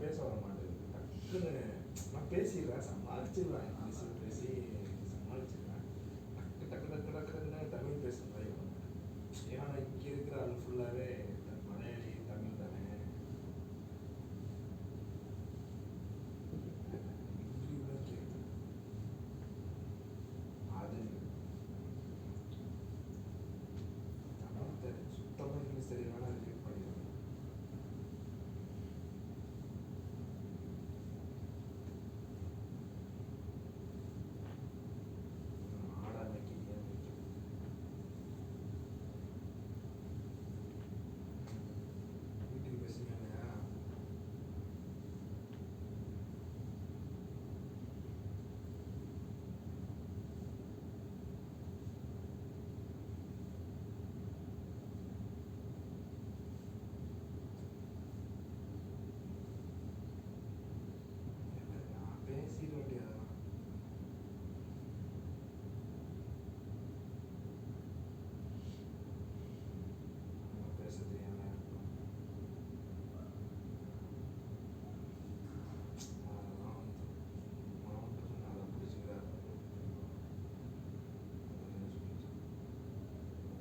பேச வர மாட்டேங்குது. டக்குன்னு நான் பேசிடுறேன், சமாளிச்சிடுவேன். பேசி பேசி சமாளிச்சிடுவேன். டக்கு டக்கு டக்கு டக்குன்னு தமிழ் பேசுகிற மாதிரி வர மாட்டேன். ஏன்னா நான் இங்கே இருக்கிற ஆள் ஃபுல்லாகவே மலையாளி தமிழ் தானே. இங்கிலீஷ் கேட்குது. அது தமிழ் தெரியும், சுத்தமாக இங்கிலீஷ் தெரியலன்னா ரிஜெக்ட் பண்ணிடுவேன். ஆடாமைக்கு ஏன் வைக்கும் வீட்டுக்கு பேசுங்க. நான் பேசிட வேண்டியதான். நம்ம பேச தெரியாம இருக்கும். அதெல்லாம் வந்து மாவட்டம் அதை பிடிச்சிக்கிறாரு.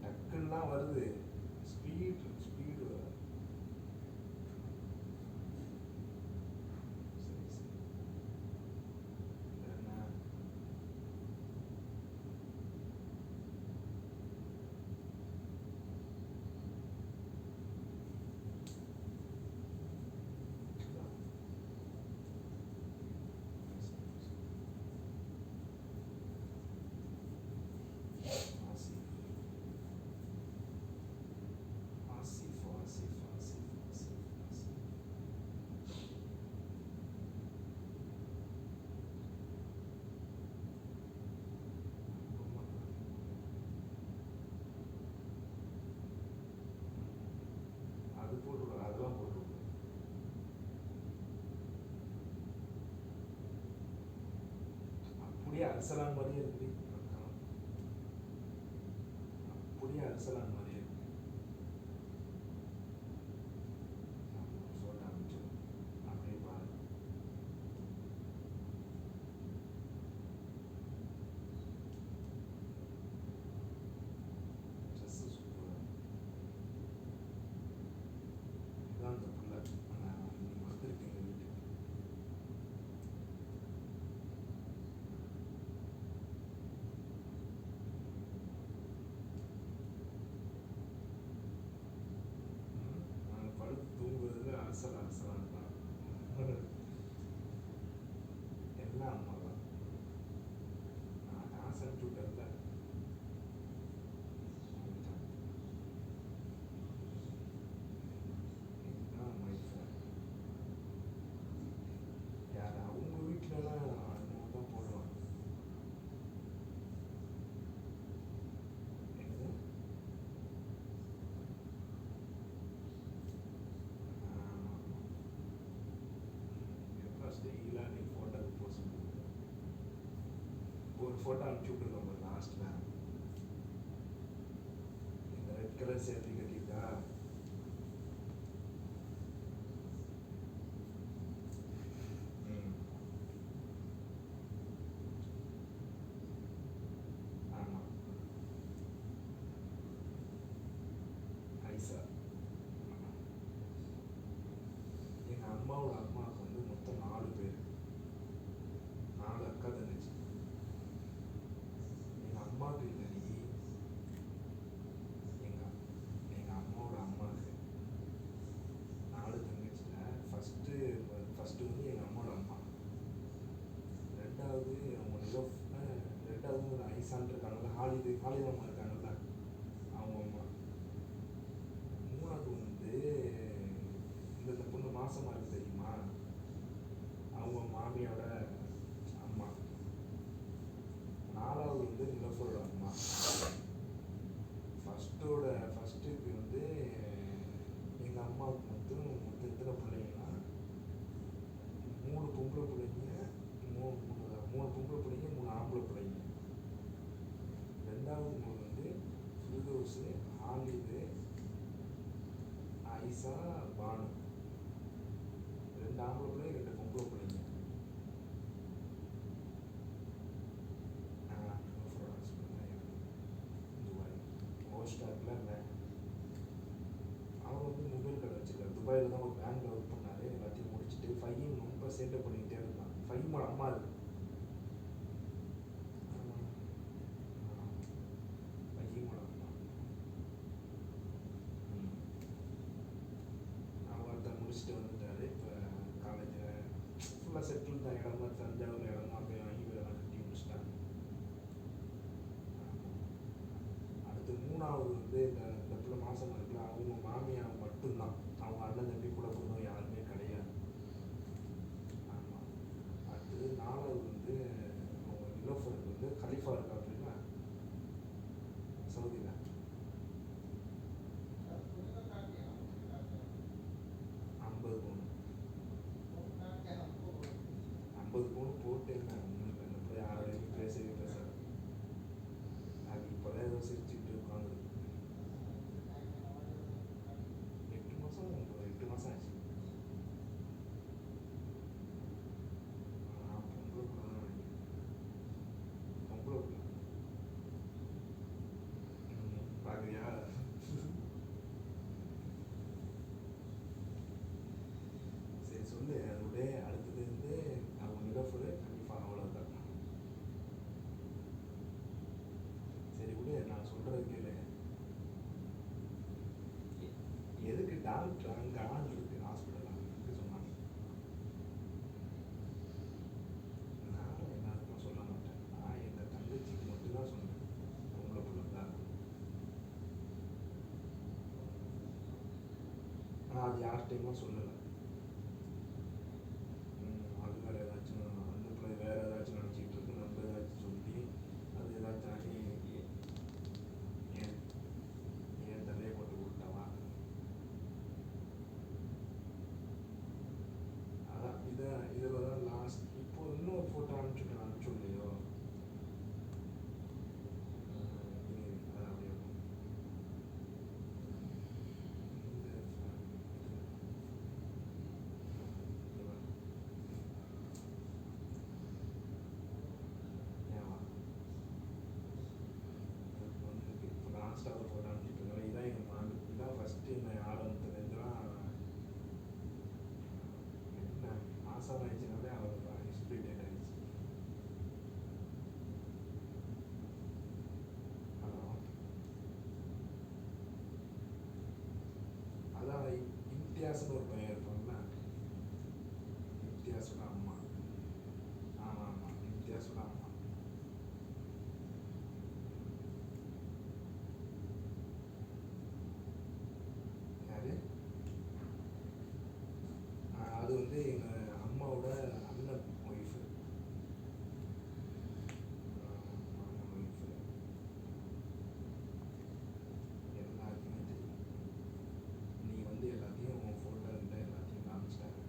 டக்குன்னுலாம் வருது, ஸ்பீடு வராது. சரி சரி. என்ன ஆசிஃப் ஆசிஃப் ஆசிஃப் ஆசிஃப் ஆசிஃப் ஆசிஃப். அது போட்டுவிடும், அதெல்லாம் போட்டுவிடும். அப்படியே அரசலான் மாதிரியே இருக்கு. அப்படியே அரசலான் மாதிரியே இருக்கு. ஃபோட்டோ அனுப்பிச்சிடும், அப்படியே பாரு. ட்ரெஸ்ஸு சூப்பராக இதான் அந்த பிள்ளை. நீங்கள் வந்திருக்கீங்க வீட்டுக்கு. நாங்கள் படுத்து தூங்குறதுல அரசலான் தான். எல்லாம் அம்மா தான். நான் காசு அனுப்பிச்சு விட்டேன்ல. இதுதான் மைஃப். யார் அவங்க வீட்டிலலாம் அவங்க தான் போடுவாங்க. என்னது? டெய்லாக நீ ஃபோட்டோக்கு போஸ்ட் பண்ணுங்க. ஒரு ஃபோட்டோ அனுப்பிச்சி விட்டுருக்கோம் லாஸ்ட்டில். இந்த ரெட் கலர் சேரீ கட்டியிருக்கா. ஆமாம், ஐசா. எங்கள் அம்மாவோட அம்மாவுக்கு வந்து மொத்தம் 4 பேர், 4 அக்கா தங்கச்சி. எங்கள் அம்மாவுக்கு இல்லடி, எங்கள் அம்மாவோட அம்மாவுக்கு 4 தங்கச்சியில் ஃபஸ்ட்டு வந்து எங்கள் அம்மாவோட அம்மா. ரெண்டாவது அவங்க ரெண்டாவது ஒரு ஐசான் இருக்காங்கல்ல, ஹாலிதம்மா இருக்காங்கல்ல, அவங்க அம்மா. மூணாவது வந்து இந்த பொண்ணு மாசமாக இருக்கு தெரியுமா, அவங்க மாமியோட அம்மா. 4வது வந்து நிலஃபரோட அம்மா. ஃபஸ்ட்டுக்கு வந்து எங்கள் அம்மாவுக்கு மொத்தம் எத்தனை பிள்ளைங்கன்னா 3 பொம்பளை பிள்ளைங்க, 3 பொம்பளை பிள்ளைங்க, 3 ஆம்பளை பிள்ளைங்க. 2வது வந்து ஃபிர்தோஸு, ஹாலிது, ஐசா, பானு. 2 ஆம்பளை பிள்ளைங்க 2 பொம்பளை பிள்ளைங்க. துபாய் ஹோஸ்டாக்ல இல்லை. அவர் வந்து மொபைல் கடை வச்சிருக்காரு. துபாயில் தான் ஒரு பேங்க்ல ஒர்க் பண்ணாரு. எல்லாத்தையும் முடிச்சுட்டு ஃபையும் ரொம்ப சேட்டை பண்ணிக்கிட்டே இருந்தான். ஃபைமோட அம்மா இருக்கு. ஃபைமோட அம்மா அவர் தான் முடிச்சுட்டு வந்துட்டாரு. இப்போ காலேஜில் ஃபுல்லாக செட்டில் தான். இடமா தஞ்சாவூர் இடமா போய் வாங்கி வீடெல்லாம் கட்டி முடிச்சிட்டாங்க. அடுத்து 3வது வந்து இந்த பிள்ளை மாதம் இருக்குல்ல, அவங்க மாமியார் மட்டும்தான். அவங்க அண்ணன் தம்பி கூட பிறந்தவங்க யாருமே கிடையாது. ஆமாம். அடுத்தது 4வது வந்து அவங்க நிலோஃபருக்கு வந்து கலீஃபா இருக்கா அப்படின்னா சவுதியில் 50 பவுன் 50 பவுன் போட்டு என்ன ஒன்றும் இல்லை. இந்த பிள்ளை யாரையும் பேசவே பேசாது. அது இப்போதான் ஏதோ சிரிச்சுக்கிட்டு உட்காந்து 8 மாதம் 8 மாதம் ஆச்சு. பொம்பளை பிள்ளை தான் நினைக்கிறேன். பொம்பளை பிள்ளை பார்க்குறியா? சரி சொல்லு. அதோட அடுத்தது வந்து அவங்க நிலோஃபரு கண்டிப்பாக அவ்வளோதான். சரி விடு, நான் சொல்கிறது கேளு. எதுக்கு டாக்டர் அங்கே ஆள் இருக்கு ஹாஸ்பிட்டலில் இருக்கு சொன்னாங்க. நானும் எல்லாருக்கும் சொல்ல மாட்டேன். நான் எங்கள் தங்கச்சிக்கு மட்டும்தான் சொன்னேன். பொம்பளை பிள்ளை தான். ஆனால் அது யார்கிட்டையுமே சொல்லலை. அது வேறு ஏதாச்சும் அந்த பிள்ளை வேறு ஏதாச்சும் நினச்சிக்கிட்டு இருக்கு. நம்ம ஏதாச்சும் சொல்லி அது ஏதாச்சும் ஆகி ஏன் தலையை போட்டு விட்டவா. அதான் இதில் தான் லாஸ்ட். இப்போ இன்னொரு ஃபோட்டோ அனுப்பிச்சுடலையோ? அதான் அப்படியே ஏவா வந்து இப்போ லாஸ்ட்டாக ஃபோட்டோ அனுப்பிச்சுட்டு இதான் எங்கள் மாமி. இதான் ஃபஸ்ட்டு என்ன ஆரம்பத்துலேருந்துலாம் என்ன மாதம் ஆயிடுச்சுனாலே அவர் எக்ஸ்பிரி டேட் ஆயிடுச்சு. ஹலோ, அதான் இம்தியாஸ்னு ஒரு பையன் இருப்பாங்கல்ல, இம்தியாஸோட அம்மா. ஆமாம் ஆமாம், இம்தியாஸோட அம்மா. யாரு? அது வந்து எங்கள் அம்மாவோட அண்ணன் ஒய்ஃபு. மாமன் ஒய்ஃபு. எல்லாருக்குமே தெரியும். நீ வந்து எல்லாத்தையும் உன் ஃபோட்டோ இருந்தால் எல்லாத்தையும் காமிச்சிட்டாங்க.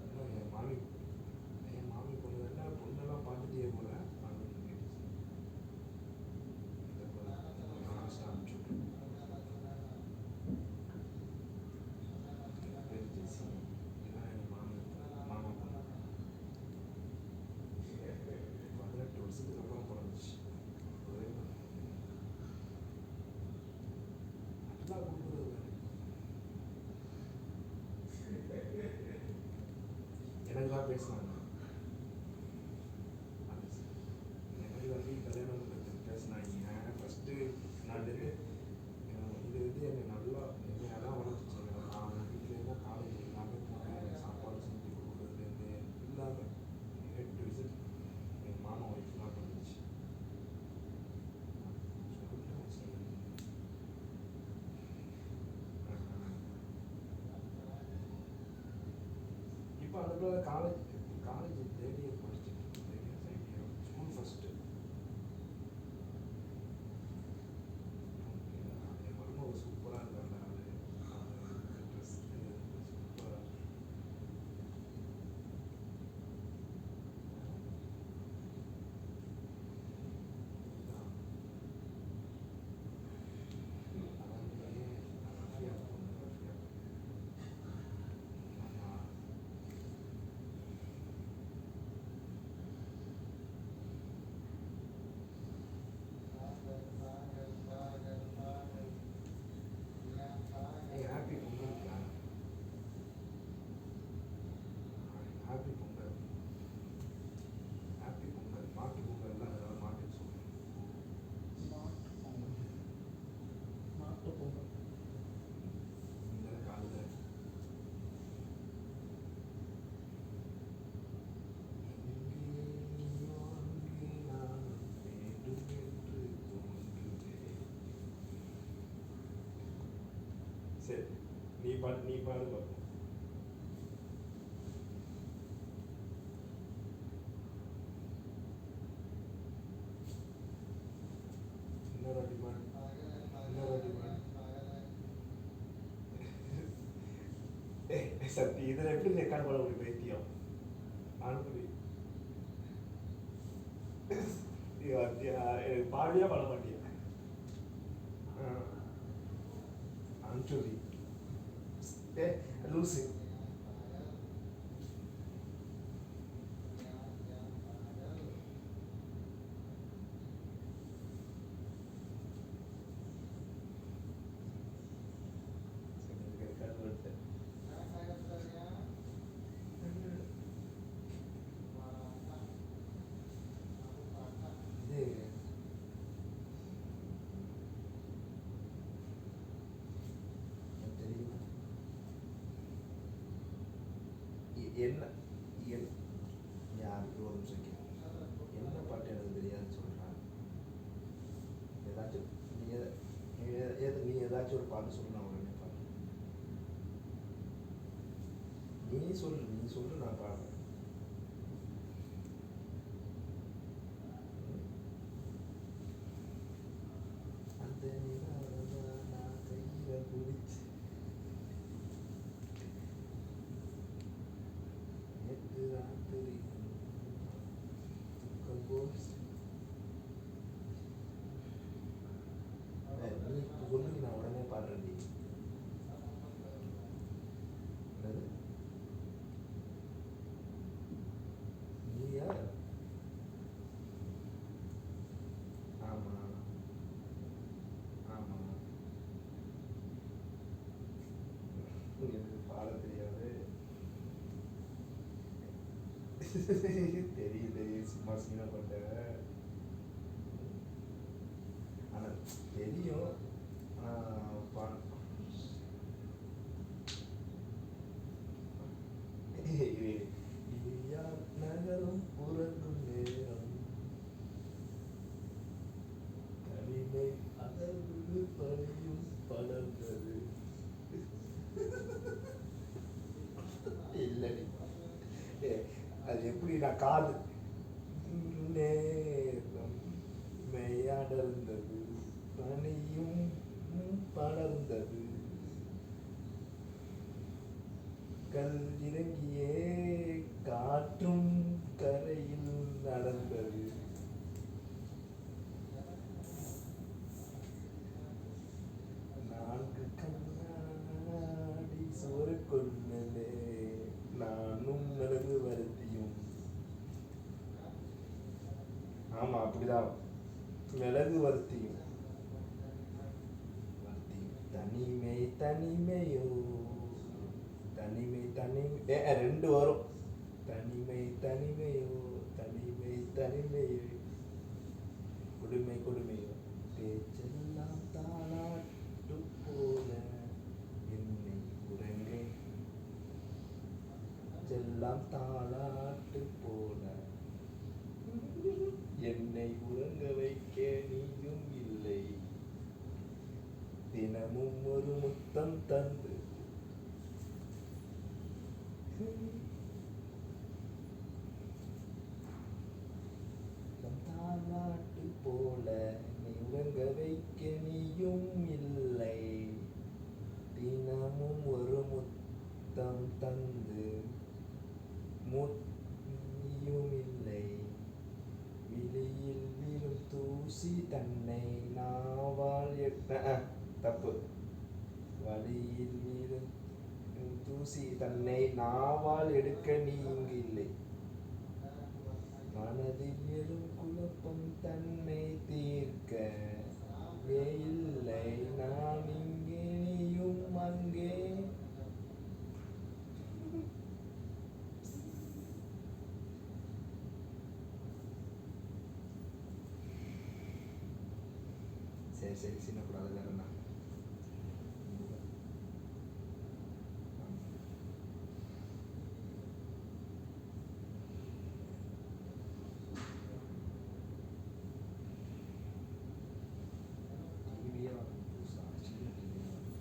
இன்னும் என் மாமி பொண்ணு தானே. பொண்ணெல்லாம் பார்த்துட்டே போல அப்படின்னு கேட்டுச்சு. லாஸ்ட்டாக அனுப்பிச்சுட்டு பேர் ஜெசி. இதுதான் எங்கள் மாமா பொண்ணு. 18 வருஷத்துக்கு அப்புறம் பிறந்துச்சு. ஒரே நல்லா கொடுக்குறது தானே. எனக்கு தான் பேசினாங்க. எனக்கு வந்து கல்யாணம் பண்ணுறதுக்கு பேசினாங்க. ஃபஸ்ட்டு நான் இது வந்து என்னை நல்லா என்னை தான் வளர்த்துச்சு. நான் வீட்டிலேருந்து காலேஜ் எல்லாமே போனேன். சாப்பாடு செஞ்சு கொடுக்குறதுலேருந்து இல்லாமல் ஹெட் டு விசிட் எங்கள் மாமா ஒய்ஃப் தான் பண்ணிச்சு. இப்போ அந்த காலேஜ் தேர்ட் இயர் படிச்சுட்டு third year second year school first. என் மருமக சூப்பராக இருக்காங்க. ட்ரெஸ் சூப்பராக. அதான் ரஃபியா பொண்ணு. ரஃபியா சரி நீ பாடு பார்ப்போம். இன்னொரு வாட்டி பாடு. இன்னொரு வாட்டி பாடு. சக்தி இதில் எப்படி ரெக்கார்ட் பண்ண முடியும் பைத்தியம்? அனுப்பி எனக்கு பாடியே பண்ண மாட்டேன். அனுப்பிச்சுடி. லூசு. என்ன யாருக்கு ஒரு நிமிஷம் என்ன பாட்டு எனக்கு தெரியாதுன்னு சொல்கிறான். ஏதாச்சும் நீ ஏதாச்சும் ஒரு பாட்டு சொல்லு, நான் உடனே பாடுறேன். நீ சொல்லு நான் பாடுறேன். அந்த நான் கையில் பிடிச்சி நேற்று ராத்திரி தூக்கம் போச்சு. நீ சொல்லு, நான் உடனே பாடுறேன். நீயா? ஆமாம் ஆமாம், எனக்கு பாட தெரியாது. தெரியும் சும்மா சீனா போட்ட. ஆனால் தெரியும். நகரம் புறங்கும் நேரம் தனிமை அளவு பணியும் படர்ந்தது. இல்லடி, அது எப்படி நான் காது நேரம் மெய்யடர்ந்தது பனியும் படர்ந்தது. கல் இறங்கியே காற்றும் கரையில் நடந்தது. நான்கு கண்ணாடி சோறு கொண்டே நானும் மிளகு வருத்தியும். ஆமா அப்படிதான், மிளகு வருத்தியும். தனிமை தனிமையோ தனிமை தனிமை ரெண்டு வரும். தனிமை தனிமையோ தனிமை தனிமையோ கொடுமை கொடுமையோ பேச்செல்லாம் தானாட்டு போல என்னை உறங்கே செல்லாம் தாளாட்டு போல என்னை உறங்க வைக்க நீயும் இல்லை. தினமும் ஒரு முத்தம் தந்து தாலாட்டு போல நீ உறங்க வைக்க நீயும் இல்லை. தினமும் ஒரு முத்தம் தந்து நீயும் இல்லை. விழியில் விழும் தூசி தன்னை நாவால் தப்பு. வழியில் விழும் தூசி தன்னை நாவால் எடுக்க நீ இங்கு இல்லை. மனதில் எழும் குழப்பம் தன்னை தீர்க்க இல்லை. நான் இங்கே நீயும் அங்கே. சரி சரி சின்னக்கூடாது இல்லைன்னா டிவியே வாங்க புதுசாக சின்ன டிவியே வாங்க.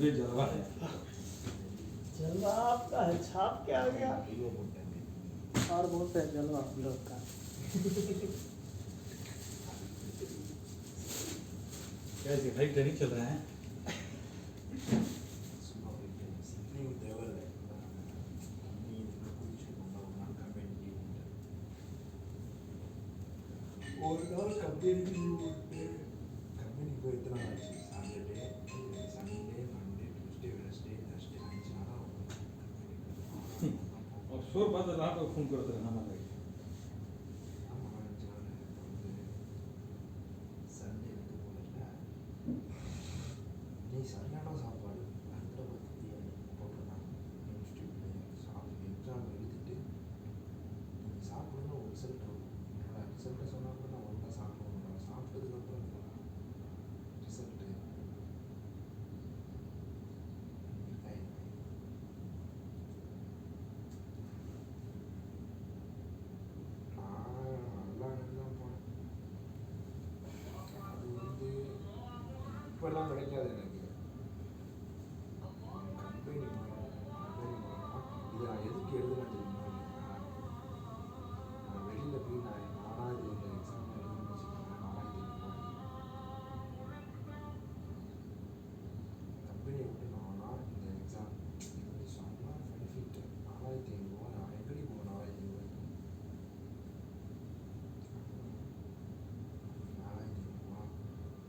ये जलवा है। जलवा आपका है, छाप के आ गया। किलो बोलते हैं और बोलते हैं जलवा हम लोग का। कैसे भाई ट्रेनिंग चल रहा है? சும்மா போயிட்டு சிக்னேம் தேவையில்லை. நீ இதில் குதிச்சுக்கோங்க ஒரு நாள் கம்பெனி லீவ் உண்டு. ஒரு நாள் கம்பெனி லீவ் உண்டு. கம்பெனி போய் எத்தனை நாள் ஆச்சு? Saturday, Sunday, Monday, Tuesday, Wednesday, Thursday 5 நாளாக और शोर बात रात को फोन करते रहना हमारे। ஆமாம் 5 நாள் இப்போ வந்து சண்டே வந்து போகல. நீ சரியான சாப்பாடு ஹைதராபாத் பிரியாணி போட்டிருந்தாங்க இன்ஸ்டியூட்டில் சாப்பிட்டு எக்ஸாம் எழுதிட்டு நீங்கள் சாப்பிடுன்னு ஒரு ரிசல்ட் வரும். என்னோட ரிசல்ட்டை சொன்னால் கூட நான் ஒழுங்காக சாப்பிடுவேன். சாப்பிட்டதுக்கப்புறம் ரிசல்ட்டு நான் நல்லா தான் போனேன். அது வந்து இப்போல்லாம் கிடைக்காது எனக்கு. கம்பெனி இதை நான் எதுக்கு எழுதுனேன் தெரியுமா? நான் வெளியில் போய் நானாக இது இந்த எக்ஸாம் எழுதுன்னு வச்சுக்கோங்க. 4500 கம்பெனியை விட்டு நானாக இந்த எக்ஸாம் இது வந்து சொன்னால் பெனிஃபிட் 4500 நான் எப்படி போவேன்? 4500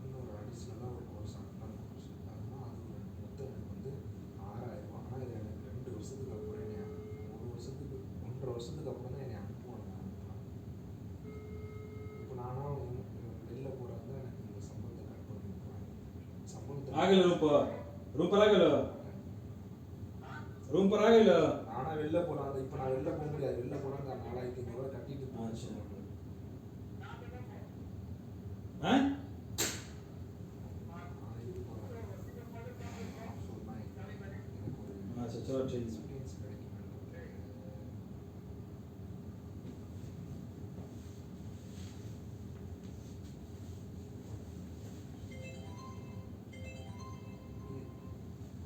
இன்னொரு அடிஷ்னலாக ஒரு கோர்ஸ் அட்னான் கோர்ஸ் அதுதான். அது ஒரு மொத்தம் எனக்கு வந்து 6000. ஆனால் இது எனக்கு 2 வருஷத்துக்கு அப்புறம் என்னை 1 வருஷத்துக்கு 1.5 வருஷத்துக்கு அப்புறம் தான் என்னை அனுப்புவாங்க. இப்போ நானும் வெளில போகிறதா எனக்கு இந்த சம்பளத்தை கட் பண்ணி விட்டுருவாங்க. சம்பளத்தை आ गए रूम पर आ गए रूम पर आ गए। நானாக வெளில போகிறேன். இப்போ நான் வெளில போக முடியாது. வெளில போனால் அந்த 4500 கட்டிட்டு अच्छा। போகணும். हैं? நான் இது போகிறேன் சொன்னால் எனக்கு ஒரு अच्छा चलो ठीक है। எக்ஸ்பீரியன்ஸ் கிடைக்கும்.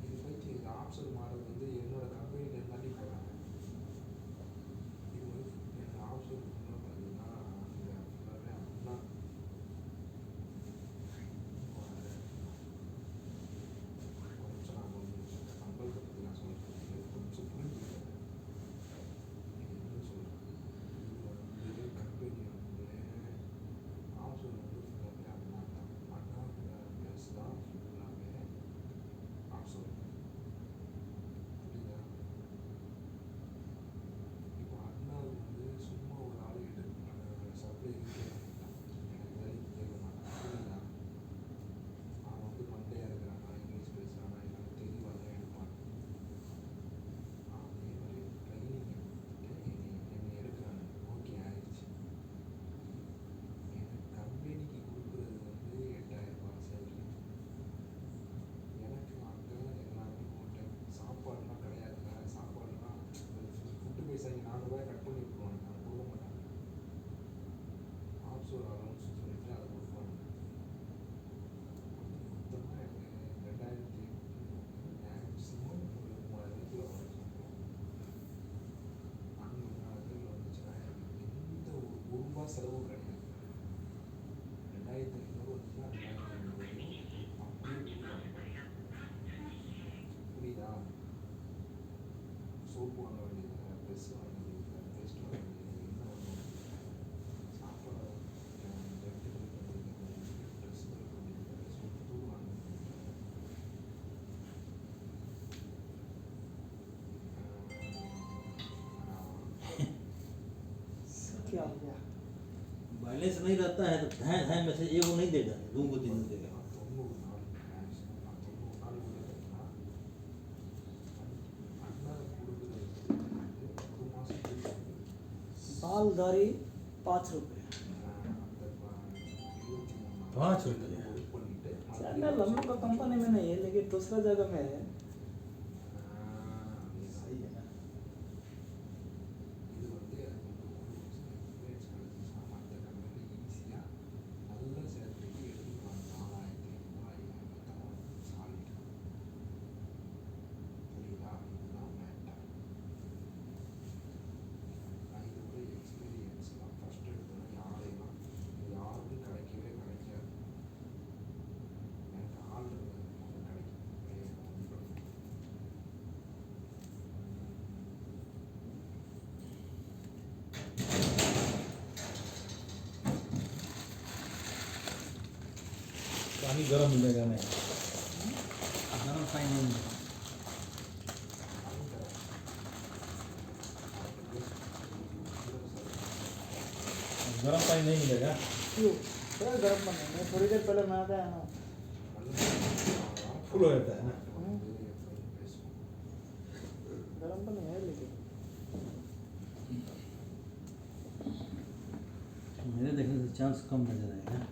இது பற்றி இது ஆப்ஷன் மாறுறது வந்து என்னோட கம்பெனியில் இருந்தாண்டி போகிறாங்க. இது வந்து என்னோட ஆப்ஷன் ஃபுல்லாக பார்த்தீங்கன்னா இந்த ஃபுல்லாகவே அப்படின்னா கொஞ்சம் நான் கொஞ்சம் சம்பளத்தை பற்றி நான் சொல்கிறேன். கொஞ்சம் புரிஞ்சுக்கிறேன். என்ன சொல்கிறது? இது வந்து கம்பெனி வந்து ஆப்ஷன் வந்து ஃபுல்லாகவே அண்ணா தான். அண்ணா ப்ளஸ் தான் ஃபுல்லாகவே ஆப்ஷன். புரியுதா? இப்போ அண்ணா வந்து சும்மா ஒரு ஆள் சப்ளை கேட்க மாட்டான். எனக்கு வேலைக்கு கேட்க மாட்டான். புரியுதா? அவன் வந்து மண்டையாக இருக்கிறானா, இங்கிலீஷ் பேசுகிறானா, எனக்கு தெளிவாக தான் எடுப்பான். அதே மாதிரி ட்ரைனிங் எடுத்துட்டு என்னை எடுக்கிறாங்க. ஓகே ஆயிடுச்சு. எனக்கு கம்பெனிக்கு கொடுக்குறது வந்து 8000 சேலரி. எனக்கு அங்கே எல்லாமே ஹோட்டல் சாப்பாடுலாம் கிடையாதுங்க. சாப்பாடுலாம் ஃபுட்டு பைசா இங்கே 4 கட் பண்ணி விட்ருவாங்க. அதை கொடுக்க மாட்டாங்க. ஆப்ஷோர் அலவுன்ஸ் சொல்லிட்டு அதை கொடுப்பாங்க. மொத்தமாக எனக்கு 2800 மேக்ஸிமம் ஒரு 3000 வரும் சம்பளம். அங்கே 3000 வந்துச்சுன்னா எனக்கு எந்த ஒரு ரூபா செலவும் கிடையாது. 2500 வந்துச்சுன்னா 2500 அப்படியே கொடுக்குறாங்க. புரியுதா? சோப்பு வாங்க வேண்டியது, ட்ரெஸ் வாங்க வேண்டியது, பேஸ்ட் வாங்க வேண்டியது, என்ன வாங்க வேண்டியது, சாப்பாடு ரெண்டு பண்ணி வேண்டியது, ட்ரெஸ் பண்ண வேண்டியது, சோப்பு தூள் வாங்க வேண்டியது. क्या हो गया? बैलेंस नहीं रहता है तो धाए धाए में से एगो नहीं देगा रूम को दिन देगा। நான் 90 நாள் மேக்ஸிமம் நான் 90 நாள் கூட பார்த்தீங்கன்னா அண்ணா கொடுக்குறது வந்து 1 மாதத்துக்கு बाल दाढ़ी 5 रुपये। அந்த 23 நாள் 5 रुपये? ஒர்க் பண்ணிட்டு चैनल हम लोग का कंपनी में नहीं है, लेकिन दूसरा जगह में है। सही है ना? இது வந்து எனக்கு வந்து 1 வருஷம் எக்ஸ்பீரியன்ஸ் கிடைச்சிச்சுன்னா மற்ற கம்பெனியில் ஈஸியாக நல்ல சேலரிக்கு எடுத்துக்குவாங்க. 4500 5000 சாலிட். अभी गर्म मिलेगा नहीं गर्म पानी नहीं मिलेगा गर्म पानी नहीं मिलेगा क्यों क्या गर्म पानी मैं थोड़ी देर पहले मैं आता है ना फुल हो जाता है ना गर्म पानी है लेकिन मेरे देखने से चांस कम नजर आएगा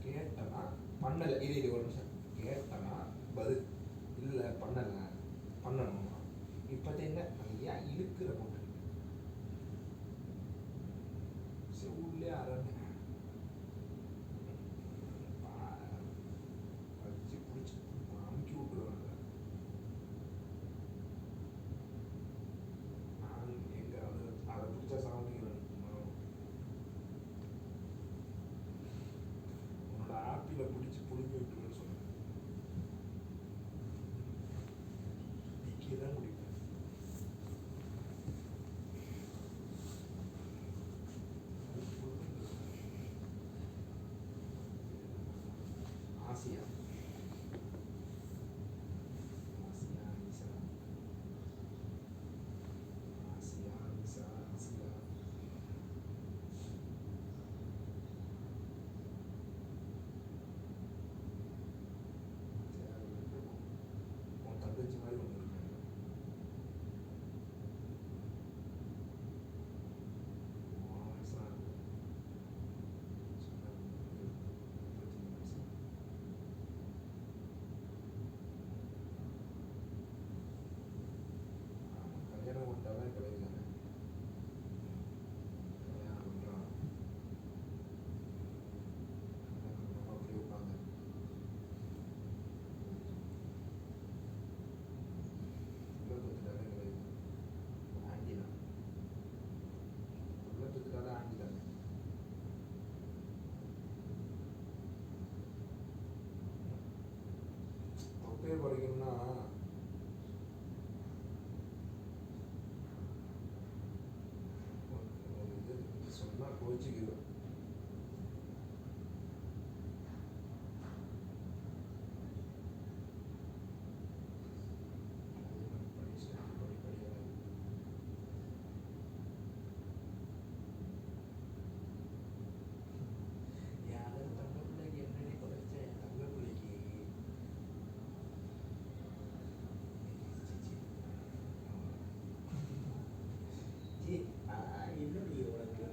கேட்டனா பண்ணலை இது ஒரு நிமிஷம் கேட்டனா பதில் இல்லை பண்ணலை பண்ணணும் இப்போதைங்க ஐயா இழுக்கிற போட்டு சரி உள்ளே அரங்க வச்சு பிடிச்சி அமுக்கி விட்டுருவாங்க நான் எங்கே அதை பிடிச்சா சாப்பிடுங்க ஆப்பிளை பிடிச்சி புழுங்கி விட்டுருன்னு சொன்னேன் இக்கி தான் குடிப்பேன் ஆசியா ஆசியா ஈசா ஆசியா ஈசா ஆசியா தங்கச்சி மாதிரி ஒன்று இருக்காங்க கல்யாணம் பண்ணிட்டாவே கிடையாது கல்யாணம் பண்ணுறான் அப்படி உட்காந்து தொப்பையை குறைக்கணும்னா ஒரு இது சொன்னால் கோச்சிக்கிறோம் என்னடி உனக்கு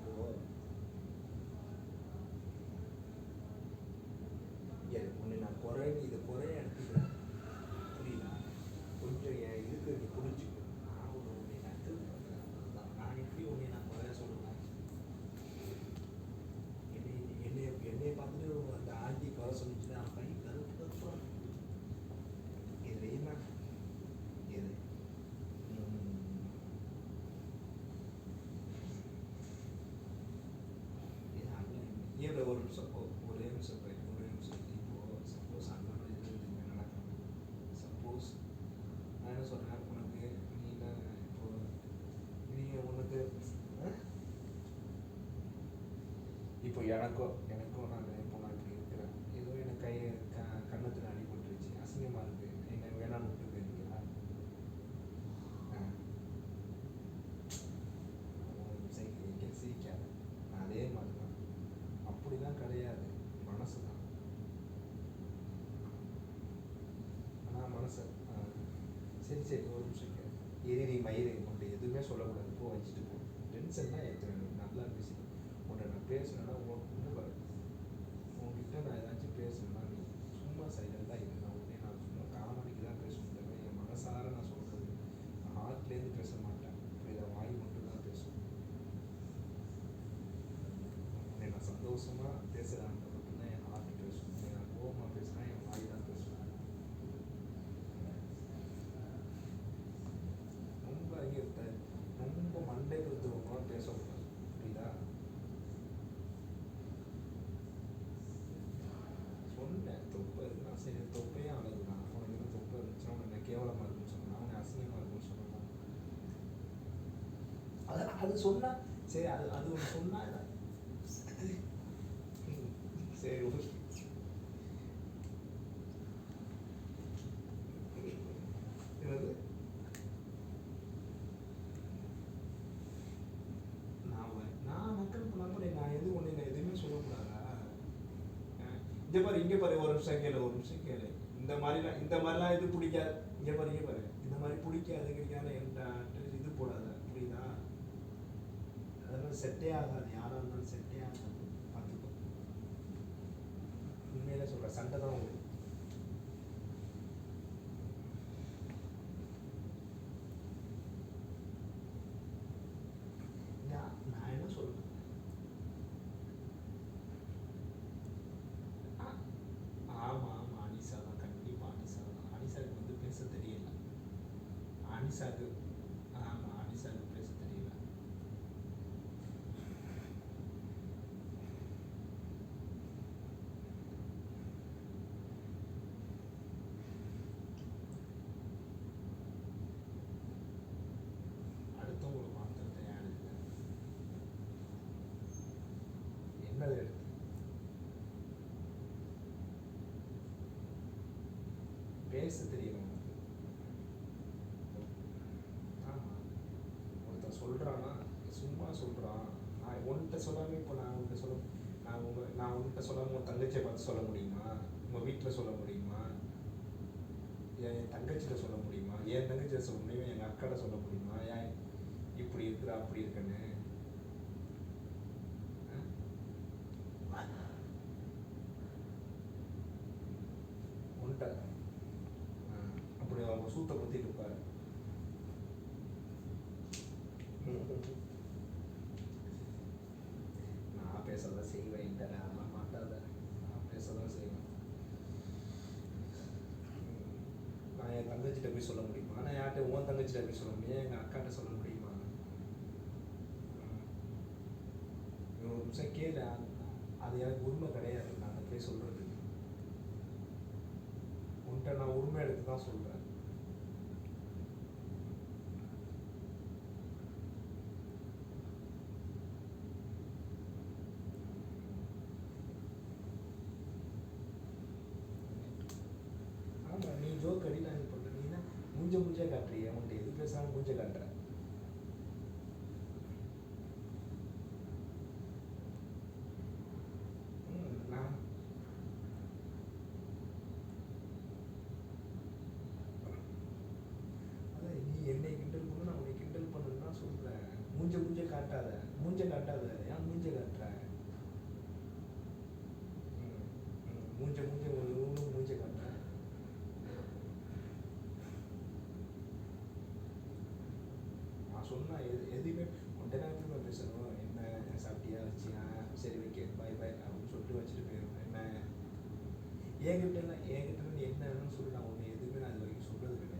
இப்போ உன்னை நான் குறைன்னு இதை குறைய எடுத்துக்கிறேன் புரியுதா கொஞ்சம் என் இதுக்கு நீ புரிஞ்சுக்கோ நான் உன்னை நட்டு நான் எப்படி உன்னை நான் குறைய சொல்லுவேன் என்னைய பார்த்துட்டு அந்த ஆண்டி குறை சொல்லிச்சுன்னா அவன் கை கருப்பு கருப்பாக இதில் என்ன இது ஏன் ஒரு நிமிஷம் ஒரே நிமிஷம் இப்போது சப்போஸ் அந்த மாதிரி இது நடக்கும் சப்போஸ் நான் என்ன சொல்கிறேன் உனக்கு நீ என்ன இப்போ நீ உனக்கு இப்போ எனக்கும் நான் இப்போ நான் இப்படி இருக்கிறேன் ஏதோ எனக்கு கன்னத்தில் அடிபட்டுருச்சு அசிங்கமாக இருக்குது என்ன வேணான்னு விட்டு போயிருக்கீங்களா சிரிக்காது அதே மாதிரி தான் அப்படிலாம் கிடையாது மனசு தான் ஆனால் மனசு சரி ஒரு நிமிஷம் எரிரி மயிரை உன்ட்ட எதுவுமே சொல்லக்கூடாது போ வச்சுட்டு போ டென்ஷன்லாம் ஏற்றுவேன் நல்லா பேசி உன்ட்ட நான் பேசுனேன்னா ஒன்று பாரு உன்கிட்ட நான் ஏதாச்சும் பேசுனேன்னா நீ சும்மா சைலண்டாக இரு நான் அது சொன்னா சரி, அது ஒன்று சொன்னா சரி ஓகே. என்னது நான் மக்கள் பண்ணாமல் நான் எதுவுமே சொல்லக்கூடாதா? இங்கே பாரு ஒரு நிமிஷம் கேளு. இந்த மாதிரிலாம் இது பிடிக்காது. இங்கே பாரு இந்த மாதிரி பிடிக்காதுங்கிறதுக்கான என்கிட்ட இது போடாத, புரியுதா? அதெல்லாம் செட்டே ஆகாது, யாராக இருந்தாலும் செட்டே ஆகாது, பார்த்துக்கோ. உண்மையிலே சொல்கிறேன், சண்டை தான் வரும். நான் என்ன சொல்றேன், ஆமாம் அனிஷா தான், கண்டிப்பாக அனிஷா தான். அனிஷாவுக்கு வந்து பேச தெரியல. அனிஷாவுக்கு ஆமாம், அனிஷாவுக்கு பேச தெரியல. அடுத்தவங்களுக்கு மாத்திரத்தை ஏன் எடுக்குது? என்னது எடுத்து பேச தெரியல உனக்கு? ஆமாம், ஒருத்தன் சொல்கிறான்னா சும்மா சொல்கிறான். நான் உன்கிட்ட சொல்லாமல் இப்போ நான் உன்கிட்ட சொல்லாமல் உன் தங்கச்சியை பார்த்து சொல்ல முடியுமா? உங்கள் வீட்டில் சொல்ல முடியுமா? என் தங்கச்சிட்ட சொல்ல முடியுமா? என் தங்கச்சியை சொல்ல முடியுமா? எங்கள் அக்காட்ட சொல்ல முடியுமா? ஏன் இப்படி இருக்கிறா அப்படி இருக்கன்னு? உன்கிட்ட அப்படி அவங்க சூத்தை பற்றிட்டு இருப்பாரு. நான் பேசதான் செய்வேன், அதெல்லாம் மாட்டாத. நான் பேசதான் செய்வேன். நான் என் தங்கச்சிட்ட போய் சொல்ல முடியுமா? நான் யார்கிட்ட உன் தங்கச்சிட்ட போய் சொல்ல முடியும்? எங்கள் அக்காட்ட சொல்ல முடியுமா? ஒரு நிமிஷம் கேளு, அது எனக்கு உரிமை கிடையாது நான் போய் சொல்கிறதுக்கு. உன்கிட்ட நான் உரிமை எடுத்து தான் சொல்கிறேன். ஆமாம், நீ ஜோக் அடி, நான் இது பண்ணுறேன். நீ தான் மூஞ்ச காட்டுறிய, உன்கிட்ட எது பேசாமல் மூஞ்ச காட்டுற. நான் அதான் நீ என்னை கிண்டல் பண்ணு, நான் உன்னை கிண்டல் பண்ணுன்னு தான் சொல்கிறேன். மூஞ்ச காட்டாத, ஏன் மூஞ்ச காட்டுற? மூஞ்ச மூஞ்ச காட்டுற. நான் சொன்னா எதுவுமே உன்ட்ட நேரத்துக்கு நான் பேசணும். என்ன சாப்பிட்டியா, வச்சியா, சரி வைக்க, பாய் அப்படின்னு சொல்லிட்டு வச்சுட்டு போயிடும். என்ன என்கிட்ட நீ என்ன வேணும்னு சொல்லி நான் உன்னை எதுவுமே நான் இது வரைக்கும் சொல்றது கிடையாது.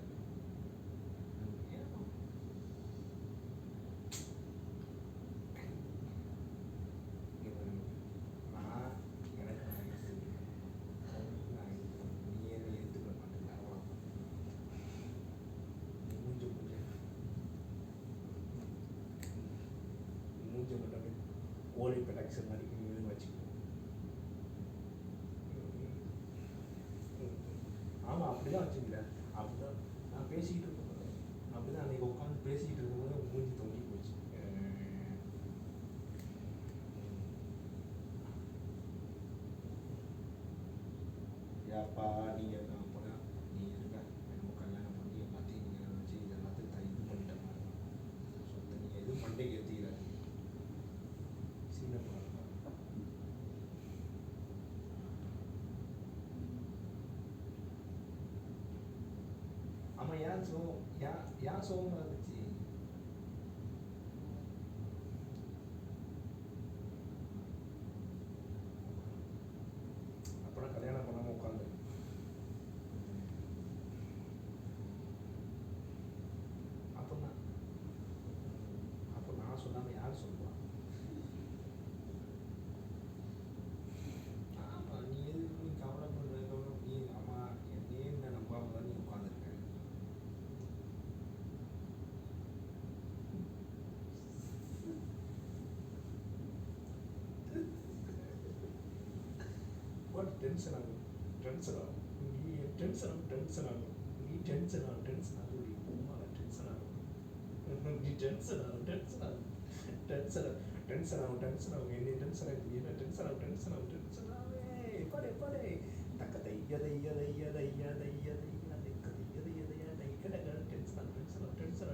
நான் எனக்கு நான் நான் நீ என்னை ஏற்றுக்க மாட்டேங்க, அவ்வளோ. மூஞ்ச மட்டும் கோழி ப்ரொடக்ஷன் மாதிரி நீங்களும் வச்சுக்கோ. ஆமாம், அப்படிதான் வச்சுக்கல. அப்படிதான் நான் பேசிக்கிட்டு இருக்கும்போது, அப்படிதான் அன்றைக்கி உட்காந்து பேசிக்கிட்டு இருக்கும்போது மூஞ்சி தொங்கி போச்சு. ஏப்பா நீங்கள் என்ன அப்போனா நீ இருக்க என்னமோ கல்யாணம் பண்ணி எல்லாத்தையும் நீங்கள் வச்சு இது எல்லாத்தையும் இது பண்ணிட்ட மாதிரி சொத்தை நீங்கள் எதுவும் மண்டைக்கு ஏற்றிக்கிறாரு. சீனை போடுறாங்க. ஆமாம், ஏன் சோகமாக இருந்துச்சு? அப்புறம் கல்யாணம் பண்ணாமல் உட்காந்து அப்போ நான் சொல்லாமல் யார் சொல்லுவா? ஆமாம், நீ எதுக்கு நீ கவலைப்படுற? நீ அம்மா என்னையே என்ன நம்பாம தான் நீ உட்காந்துருக்க. டென்ஷன் ஆகும் நீ டென்ஷன் ஆகும் நீ டென்ஷன் ஆகும் உமா டென்ஷன் ஆகும் நீ டென்ஷன் ஆகும் என்னை டென்ஷன் ஆகுது என்ன டென்ஷன் ஆகும் படே தக்க தைய டென்ஷன்